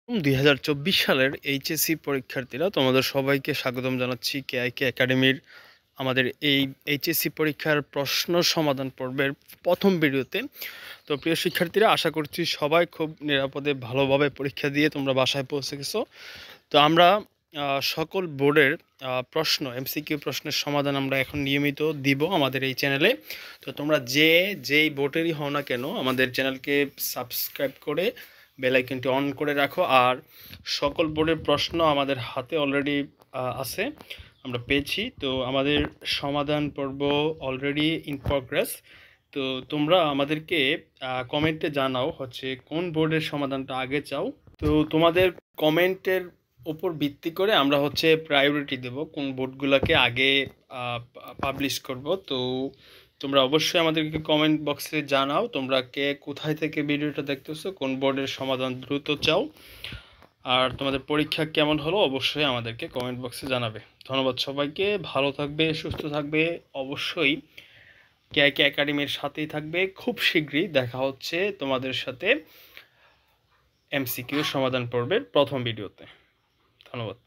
2024 সালের এইচএসসি পরীক্ষার্থীরা তোমাদের সবাইকে স্বাগতম জানাচ্ছি কেআইকে একাডেমির আমাদের এই এইচএসসি পরীক্ষার প্রশ্ন সমাধান পর্বের প্রথম ভিডিওতে। তো প্রিয় শিক্ষার্থীরা, আশা করছি সবাই খুব নিরাপদে ভালোভাবে পরীক্ষা দিয়ে তোমরা বাসায় পৌঁছে গেছো। তো আমরা সকল বোর্ডের প্রশ্ন এমসিকিউ প্রশ্নের সমাধান আমরা এখন নিয়মিত দিব আমাদের এই চ্যানেলে। তো তোমরা যেই বোর্ডেরই হও না কেন, আমাদের চ্যানেলকে সাবস্ক্রাইব করে বেল আইকনটি অন করে রাখো। আর সকল বোর্ডের প্রশ্ন আমাদের হাতে অলরেডি আছে, আমরা পেয়েছি। তো আমাদের সমাধান পর্ব অলরেডি ইন প্রগ্রেস। তো তোমরা আমাদেরকে কমেন্টে জানাও হচ্ছে কোন বোর্ডের সমাধানটা আগে চাও। তো তোমাদের কমেন্টের উপর ভিত্তি করে আমরা হচ্ছে প্রায়োরিটি দেব কোন বোর্ডগুলোকে আগে পাবলিশ করব। তো তোমরা অবশ্যই আমাদেরকে কমেন্ট বক্সে জানাও তোমরা কে কোথায় থেকে ভিডিওটা দেখতেছো, কোন বোর্ডের সমাধান দ্রুত চাও, আর তোমাদের পরীক্ষা কেমন হলো অবশ্যই আমাদেরকে কমেন্ট বক্সে জানাবে। ধন্যবাদ সবাইকে, ভালো থাকবে, সুস্থ থাকবে। অবশ্যই কেআইকে একাডেমির সাথেই থাকবে। খুব শীঘ্রই দেখা হচ্ছে তোমাদের সাথে এমসিকিউ সমাধান পর্বের প্রথম ভিডিওতে। ধন্যবাদ।